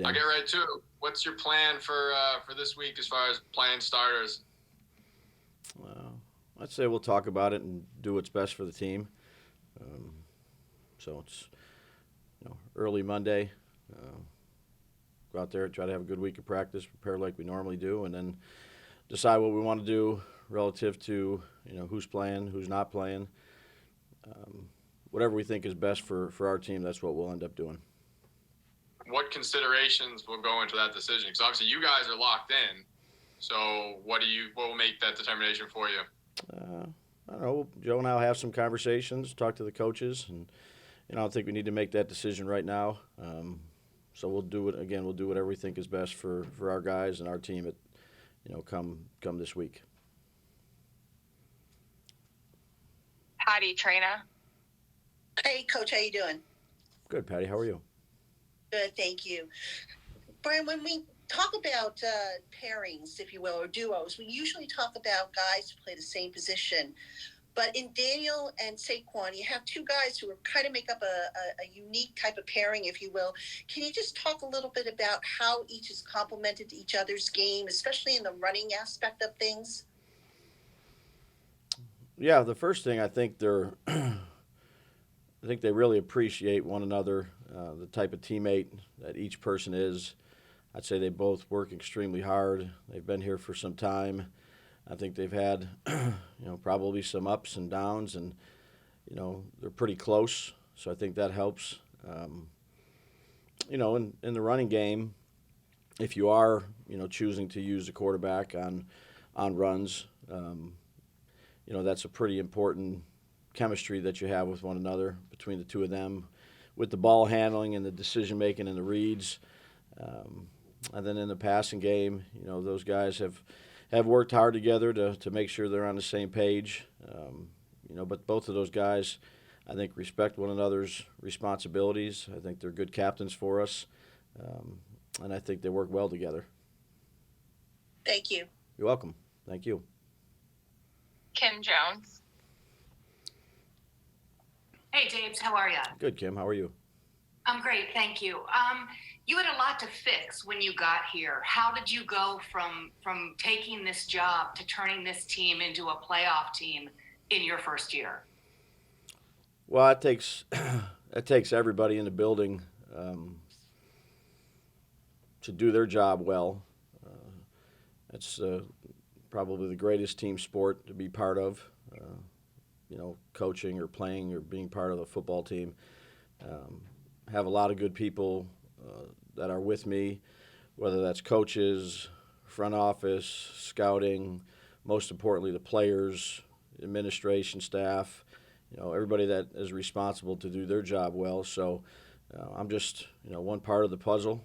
I'll get right to it. What's your plan for this week as far as playing starters? I'd say we'll talk about it and do what's best for the team. Um, so it's early Monday. Go out there, try to have a good week of practice, prepare like we normally do, and then decide what we want to do relative to who's playing, who's not playing. Whatever we think is best for our team, that's what we'll end up doing. What considerations will go into that decision? Because obviously you guys are locked in. So what will make that determination for you? I don't know. Joe and I will have some conversations, talk to the coaches, and I don't think we need to make that decision right now. So we'll do it again. We'll do whatever we think is best for our guys and our team at come this week. Patty Traina. Hey, Coach, how you doing? Good, Patty. How are you? Good, thank you. Brian, when we talk about pairings, if you will, or duos, we usually talk about guys who play the same position. But in Daniel and Saquon, you have two guys who kind of make up a unique type of pairing, if you will. Can you just talk a little bit about how each is complemented to each other's game, especially in the running aspect of things? Yeah, the first thing I think they really appreciate one another, the type of teammate that each person is. I'd say they both work extremely hard. They've been here for some time. I think they've had, probably some ups and downs, and they're pretty close. So I think that helps. In the running game, if you are, choosing to use a quarterback on runs, that's a pretty important chemistry that you have with one another between the two of them, with the ball handling and the decision making and the reads. And then in the passing game, those guys have worked hard together to make sure they're on the same page. But both of those guys, I think, respect one another's responsibilities. I think they're good captains for us, and I think they work well together. Thank you. You're welcome. Thank you. Kim Jones. Hey, Dabes, how are you? Good, Kim. How are you? I'm great, thank you. You had a lot to fix when you got here. How did you go from taking this job to turning this team into a playoff team in your first year? Well, it takes everybody in the building to do their job well. It's probably the greatest team sport to be part of. Coaching or playing or being part of a football team. Have a lot of good people that are with me, whether that's coaches, front office, scouting, most importantly the players, administration staff, everybody that is responsible to do their job well. So I'm just one part of the puzzle.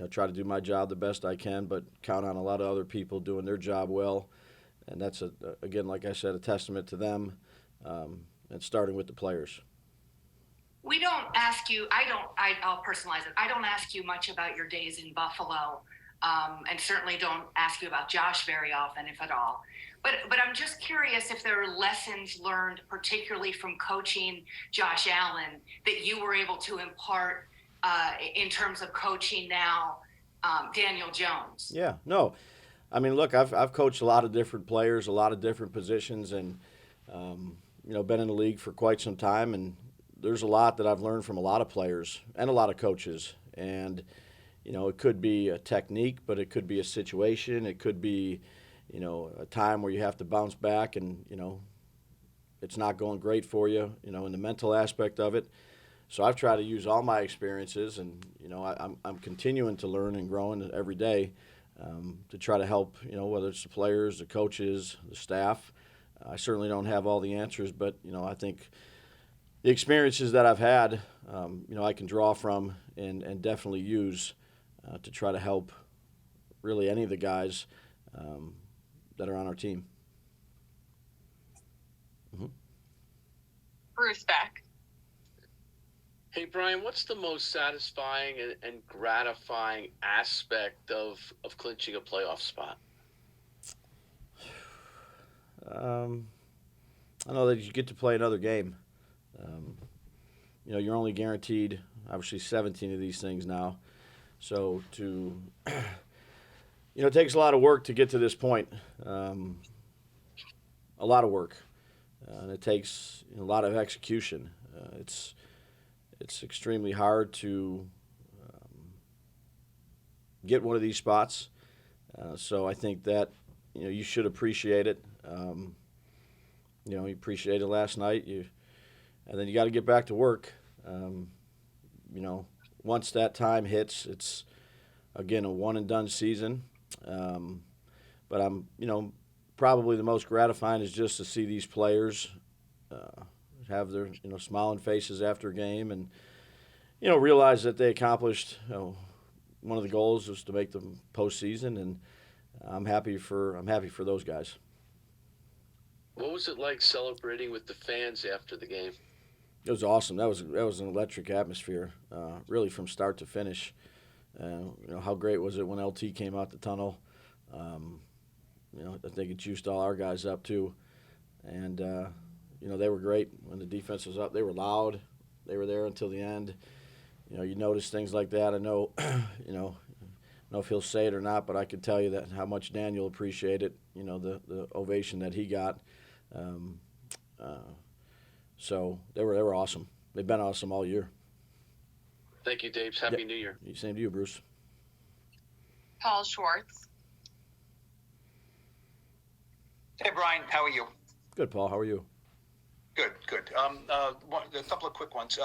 Try to do my job the best I can, but count on a lot of other people doing their job well. And that's, again, like I said, a testament to them, and starting with the players. We don't ask you, I'll personalize it. I don't ask you much about your days in Buffalo, and certainly don't ask you about Josh very often, if at all. But I'm just curious if there are lessons learned, particularly from coaching Josh Allen, that you were able to impart in terms of coaching now Daniel Jones. Yeah, no. I mean, look, I've coached a lot of different players, a lot of different positions, and been in the league for quite some time. And there's a lot that I've learned from a lot of players and a lot of coaches. And it could be a technique, but it could be a situation. It could be a time where you have to bounce back, and it's not going great for you. In the mental aspect of it. So I've tried to use all my experiences, and I'm continuing to learn and growing every day. To try to help, whether it's the players, the coaches, the staff. I certainly don't have all the answers, but, I think the experiences that I've had, I can draw from and definitely use to try to help really any of the guys that are on our team. Mm-hmm. Bruce Beck. Hey, Brian, what's the most satisfying and gratifying aspect of clinching a playoff spot? I know that you get to play another game. You're only guaranteed obviously 17 of these things now. So it takes a lot of work to get to this point. A lot of work, and it takes a lot of execution. It's extremely hard to get one of these spots. So I think that you should appreciate it. You appreciated it last night. And then you got to get back to work. Once that time hits, it's again a one and done season. But I'm probably the most gratifying is just to see these players have their smiling faces after a game and realize that they accomplished one of the goals was to make the postseason, and I'm happy for those guys. What was it like celebrating with the fans after the game? It was awesome. That was an electric atmosphere, really from start to finish. How great was it when LT came out the tunnel? I think it juiced all our guys up too, and they were great when the defense was up. They were loud. They were there until the end. You notice things like that. I know, I don't know if he'll say it or not, but I can tell you that how much Daniel appreciated, the ovation that he got. So they were awesome. They've been awesome all year. Thank you, Dave. Happy New Year. Same to you, Bruce. Paul Schwartz. Hey, Brian, how are you? Good, Paul. How are you? Good. A couple of quick ones.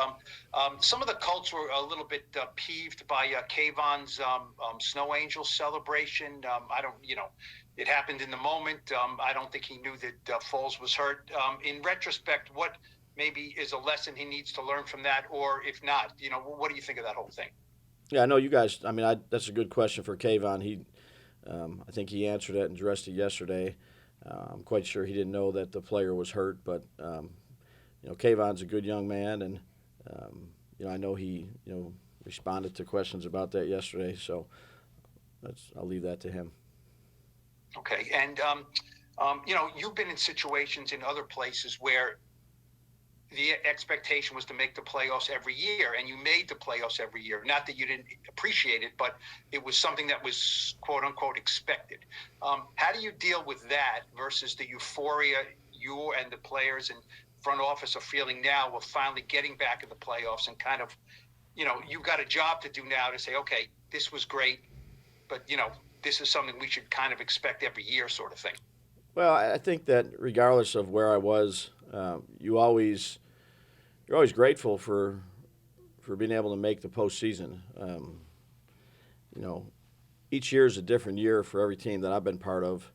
Some of the Colts were a little bit peeved by Kayvon's Snow Angel celebration. It happened in the moment. I don't think he knew that Foles was hurt. In retrospect, what maybe is a lesson he needs to learn from that, or if not, what do you think of that whole thing? Yeah, I know you guys. I mean, that's a good question for Kayvon. I think he answered it and addressed it yesterday. I'm quite sure he didn't know that the player was hurt, but Kayvon's a good young man, and I know he responded to questions about that yesterday. So I'll leave that to him. Okay, and you've been in situations in other places where the expectation was to make the playoffs every year, and you made the playoffs every year. Not that you didn't appreciate it, but it was something that was quote unquote expected. How do you deal with that versus the euphoria you and the players and front office are feeling now of finally getting back in the playoffs and kind of, you've got a job to do now to say, okay, this was great, but this is something we should kind of expect every year, sort of thing. Well, I think that regardless of where I was, you're always grateful for being able to make the postseason. Each year is a different year for every team that I've been part of,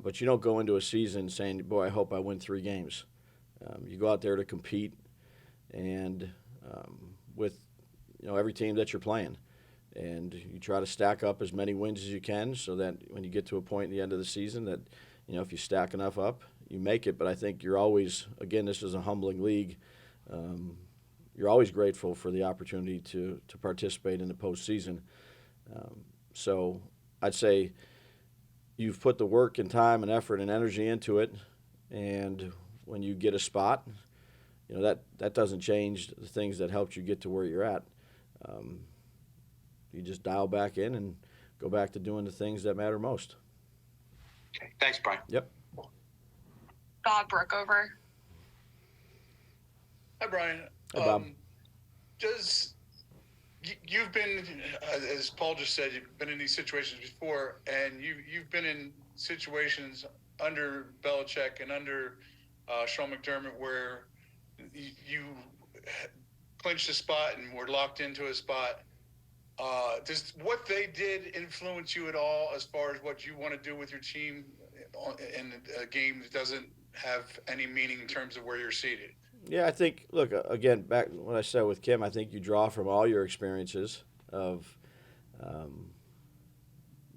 but you don't go into a season saying, "Boy, I hope I win 3 games." You go out there to compete, and with every team that you're playing, and you try to stack up as many wins as you can, so that when you get to a point at the end of the season that if you stack enough up, you make it. But I think you're always, again, this is a humbling league. You're always grateful for the opportunity to participate in the postseason. So I'd say you've put the work and time and effort and energy into it, and when you get a spot, that doesn't change the things that helped you get to where you're at. You just dial back in and go back to doing the things that matter most. Okay, thanks, Brian. Yep. Bob Brookover. Hi, Brian. Hi, Bob. You've been, as Paul just said, you've been in these situations before, and you've been in situations under Belichick and under Sean McDermott where you clinched a spot and were locked into a spot. Does what they did influence you at all as far as what you want to do with your team in a game that doesn't have any meaning in terms of where you're seated? Yeah, I think, look, again, back to what I said with Kim, I think you draw from all your experiences of,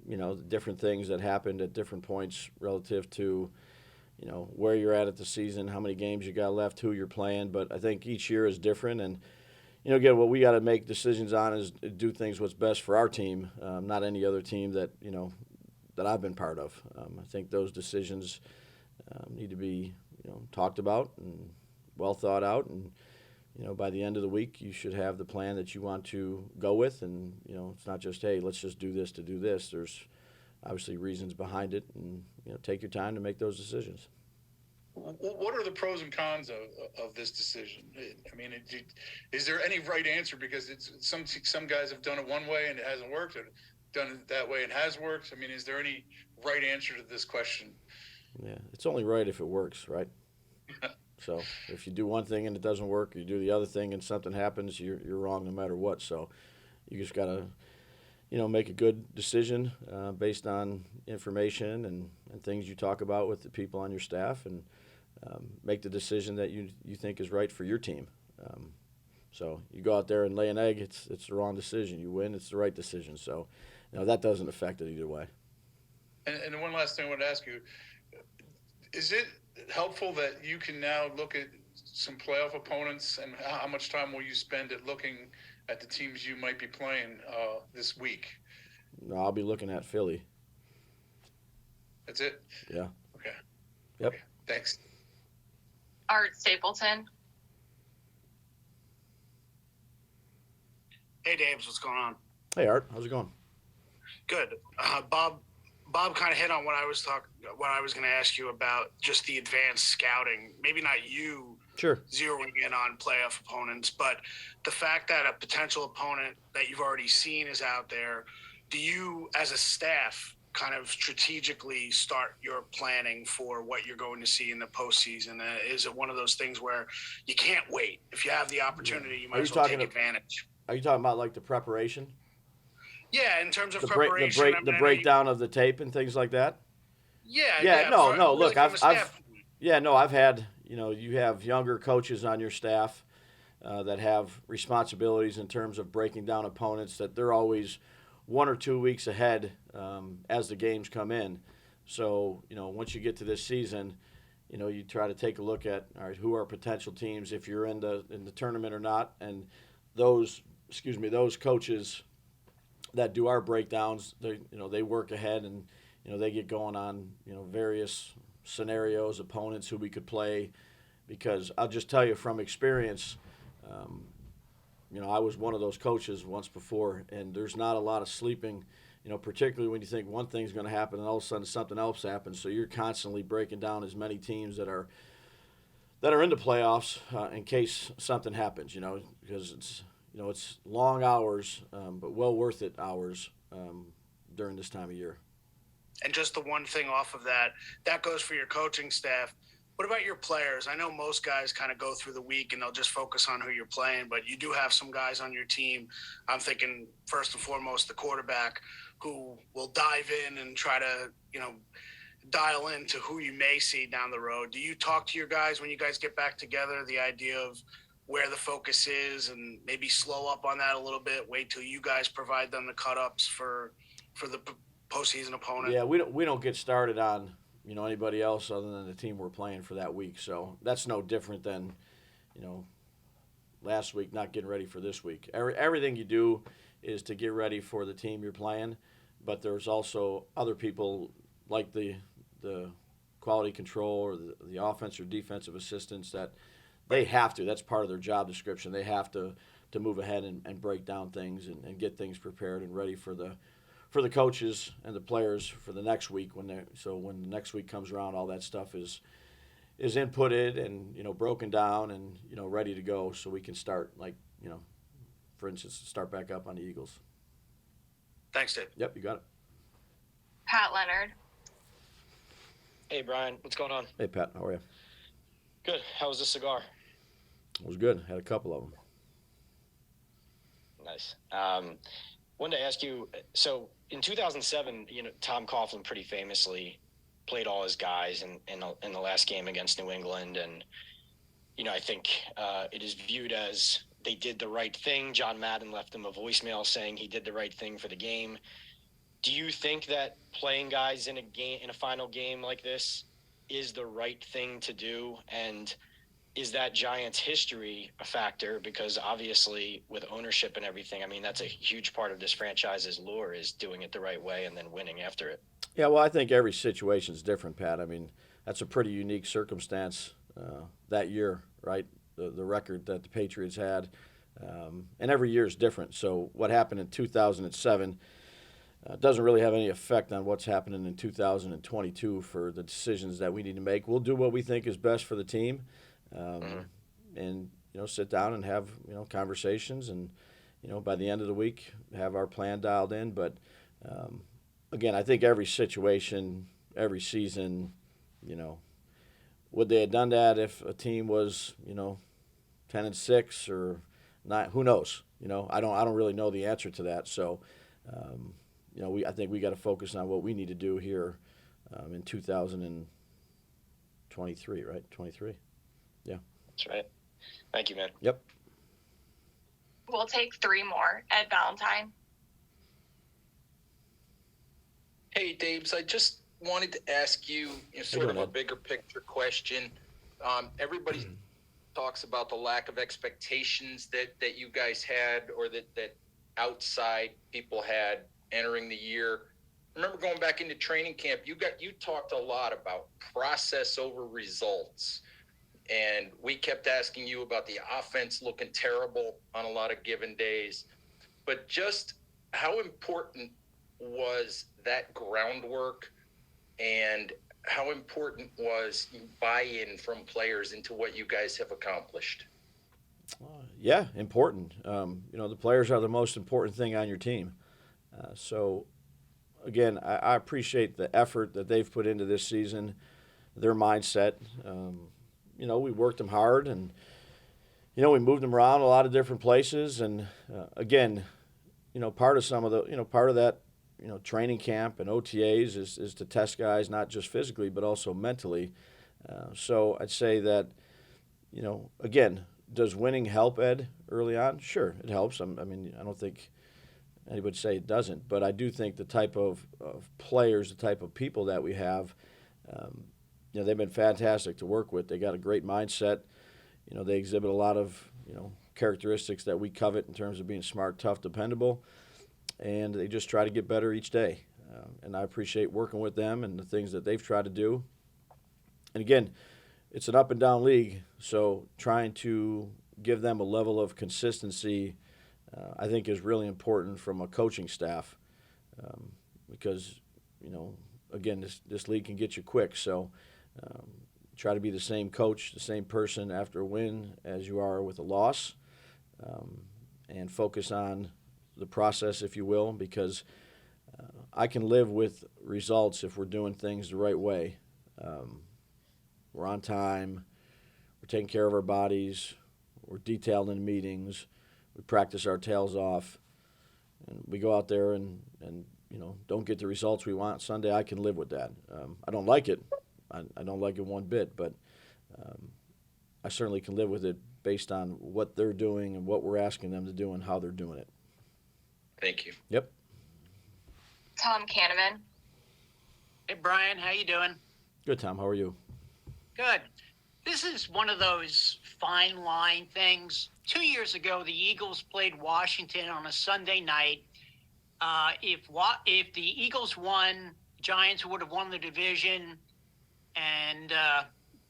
the different things that happened at different points relative to, where you're at the season, how many games you got left, who you're playing. But I think each year is different. And, again, what we got to make decisions on is do things what's best for our team, not any other team that, that I've been part of. I think those decisions need to be, talked about and well thought out, and by the end of the week, you should have the plan that you want to go with. And, it's not just, hey, let's just do this to do this. There's obviously reasons behind it, and, take your time to make those decisions. What are the pros and cons of this decision? I mean, is there any right answer? Because some guys have done it one way and it hasn't worked, or done it that way and has worked. I mean, is there any right answer to this question? Yeah, it's only right if it works, right? So if you do one thing and it doesn't work, or you do the other thing and something happens, you're wrong no matter what. So you just got to, make a good decision based on information and things you talk about with the people on your staff, and make the decision that you think is right for your team. So you go out there and lay an egg, it's the wrong decision. You win, it's the right decision. So that doesn't affect it either way. And one last thing I want to ask you, is it helpful that you can now look at some playoff opponents, and how much time will you spend at looking at the teams you might be playing this week? No, I'll be looking at Philly. That's it? Yeah. Okay. Yep. Okay. Thanks. Art Stapleton. Hey, Daves, what's going on? Hey, Art, how's it going? Good. Bob kind of hit on what I was going to ask you about, just the advanced scouting. Maybe not you Sure. zeroing in on playoff opponents, but the fact that a potential opponent that you've already seen is out there. Do you, as a staff, kind of strategically start your planning for what you're going to see in the postseason? Is it one of those things where you can't wait? If you have the opportunity, you might as well take advantage. Are you talking about like the preparation? Yeah, in terms of The preparation. the breakdown of the tape and things like that? Yeah. No. Really, Look, I've had, you have younger coaches on your staff that have responsibilities in terms of breaking down opponents, that they're always 1 or 2 weeks ahead as the games come in. So, once you get to this season, you try to take a look at, all right, who are potential teams if you're in the tournament or not, and those coaches that do our breakdowns, they work ahead, and they get going on various scenarios, opponents who we could play, because I'll just tell you from experience, I was one of those coaches once before, and there's not a lot of sleeping, particularly when you think one thing's going to happen and all of a sudden something else happens. So you're constantly breaking down as many teams that are in the playoffs in case something happens, because it's long hours, but well worth it hours during this time of year. And just the one thing off of that goes for your coaching staff. What about your players? I know most guys kind of go through the week and they'll just focus on who you're playing, but you do have some guys on your team. I'm thinking first and foremost the quarterback, who will dive in and try to, dial into who you may see down the road. Do you talk to your guys when you guys get back together, the idea of where the focus is, and maybe slow up on that a little bit, wait till you guys provide them the cut-ups for the postseason opponent? Yeah, we don't get started on anybody else other than the team we're playing for that week. So that's no different than last week not getting ready for this week. Everything you do is to get ready for the team you're playing, but there's also other people like the quality control or the offense or defensive assistants that they have to. That's part of their job description. They have to move ahead and break down things and get things prepared and ready for the coaches and the players for the next week. When the next week comes around, all that stuff is inputted and broken down and ready to go, so we can start, for instance, start back up on the Eagles. Thanks, Dave. Yep, you got it. Pat Leonard. Hey, Brian. What's going on? Hey, Pat. How are you? Good. How was the cigar? It was good. Had a couple of them. Nice. Wanted to ask you, so in 2007, Tom Coughlin pretty famously played all his guys in the last game against New England. And, I think it is viewed as they did the right thing. John Madden left him a voicemail saying he did the right thing for the game. Do you think that playing guys in a final game like this is the right thing to do? And is that Giants history a factor? Because obviously with ownership and everything, that's a huge part of this franchise's lure, is doing it the right way and then winning after it. Yeah, well, I think every situation is different, Pat. That's a pretty unique circumstance that year, right? the record that the Patriots had. And every year is different. So what happened in 2007 doesn't really have any effect on what's happening in 2022 for the decisions that we need to make. We'll do what we think is best for the team, and sit down and have conversations, and by the end of the week have our plan dialed in. But again, I think every situation, every season, would they have done that if a team was 10-6 or not? Who knows? I don't really know the answer to that. So. I think we got to focus on what we need to do here in 2023, right? 23. Yeah. That's right. Thank you, man. Yep. We'll take 3 more. Ed Valentine. Hey, Dabes, I just wanted to ask you, sort of a bigger picture question. Everybody talks about the lack of expectations that you guys had, or that outside people had entering the year. I remember going back into training camp, you talked a lot about process over results, and we kept asking you about the offense looking terrible on a lot of given days. But just how important was that groundwork, and how important was buy-in from players into what you guys have accomplished? Yeah, important. The players are the most important thing on your team. So, again, I appreciate the effort that they've put into this season, their mindset. We worked them hard, and, we moved them around a lot of different places. And, again, part of that, training camp and OTAs is to test guys not just physically but also mentally. So I'd say that, again, does winning help, Ed, early on? Sure, it helps. I don't think anybody would say it doesn't, but I do think the type of players, the type of people that we have, they've been fantastic to work with. They got a great mindset. They exhibit a lot of, characteristics that we covet in terms of being smart, tough, dependable, and they just try to get better each day. And I appreciate working with them and the things that they've tried to do. And again, it's an up and down league, so trying to give them a level of consistency I think is really important from a coaching staff, because, again, this league can get you quick. So try to be the same coach, the same person after a win as you are with a loss, and focus on the process, if you will, because I can live with results if we're doing things the right way. We're on time, we're taking care of our bodies, we're detailed in meetings, we practice our tails off, and we go out there and don't get the results we want Sunday. I can live with that. I don't like it. I don't like it one bit, but I certainly can live with it based on what they're doing and what we're asking them to do and how they're doing it. Thank you. Yep. Tom Canavan. Hey, Brian, how you doing? Good, Tom. How are you? Good. This is one of those fine line things. 2 years ago, the Eagles played Washington on a Sunday night. If the Eagles won, Giants would have won the division, and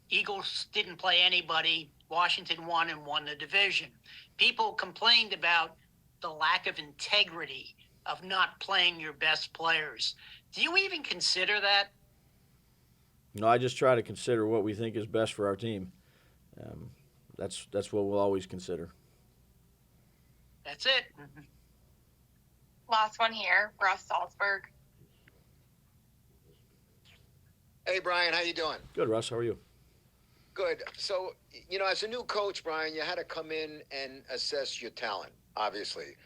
Eagles didn't play anybody. Washington won and won the division. People complained about the lack of integrity of not playing your best players. Do you even consider that? No, I just try to consider what we think is best for our team. That's what we'll always consider. That's it. Last one here, Russ Salzberg. Hey, Brian, how you doing? Good, Russ. How are you? Good. So, as a new coach, Brian, you had to come in and assess your talent, obviously.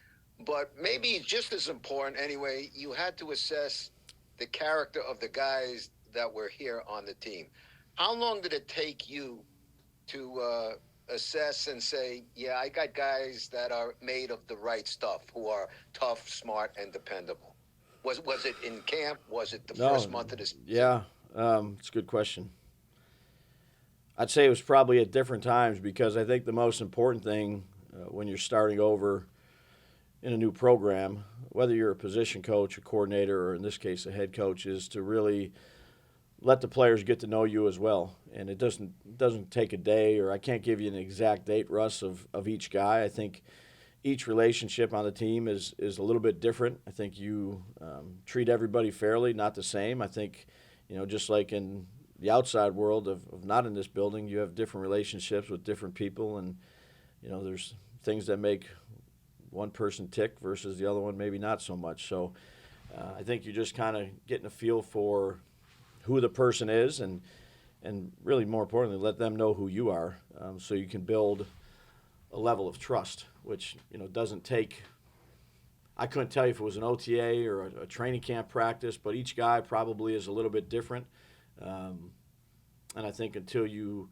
But maybe just as important anyway, you had to assess the character of the guys that were here on the team. How long did it take you to assess and say, yeah, I got guys that are made of the right stuff, who are tough, smart, and dependable? Was it in camp? Was it the first month of the season? Yeah, it's a good question. I'd say it was probably at different times, because I think the most important thing when you're starting over in a new program, whether you're a position coach, a coordinator, or in this case a head coach, is to really let the players get to know you as well. And it doesn't take a day, or I can't give you an exact date, Russ, of each guy. I think each relationship on the team is a little bit different. I think you treat everybody fairly, not the same. I think, just like in the outside world of not in this building, you have different relationships with different people, and there's things that make one person tick versus the other one maybe not so much. So I think you're just kind of getting a feel for who the person is, and really more importantly, let them know who you are, so you can build a level of trust, which doesn't take. I couldn't tell you if it was an OTA or a training camp practice, but each guy probably is a little bit different. And I think until you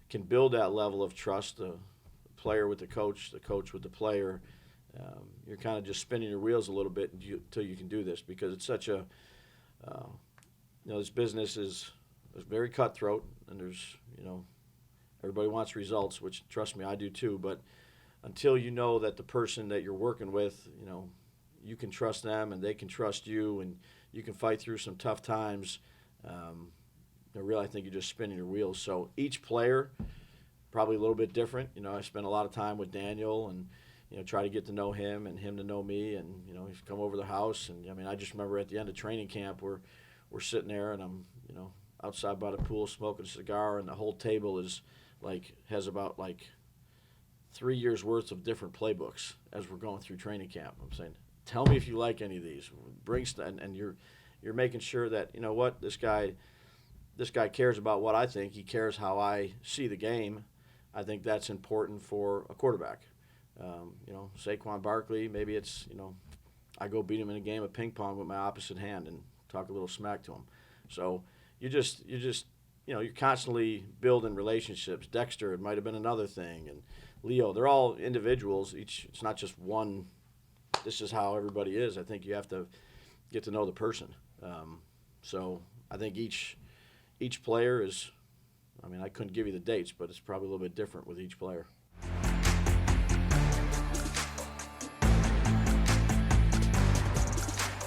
can build that level of trust, the player with the coach with the player, you're kind of just spinning your wheels a little bit until you can do this, because it's such a, this business is very cutthroat, and there's, everybody wants results, which, trust me, I do too. But until you know that the person that you're working with, you can trust them and they can trust you, and you can fight through some tough times, really, I think you're just spinning your wheels. So each player, probably a little bit different. I spent a lot of time with Daniel, and try to get to know him and him to know me, and he's come over the house. And I just remember at the end of training camp, we're sitting there, and I'm outside by the pool smoking a cigar, and the whole table has about 3 years worth of different playbooks as we're going through training camp. I'm saying, tell me if you like any of these. And you're making sure that this guy cares about what I think. He cares how I see the game. I think that's important for a quarterback. Saquon Barkley, maybe it's I go beat him in a game of ping pong with my opposite hand and talk a little smack to him. So you're constantly building relationships. Dexter, it might have been another thing, and Leo, they're all individuals. It's not just one. This is how everybody is. I think you have to get to know the person. So I think each player is. I couldn't give you the dates, but it's probably a little bit different with each player.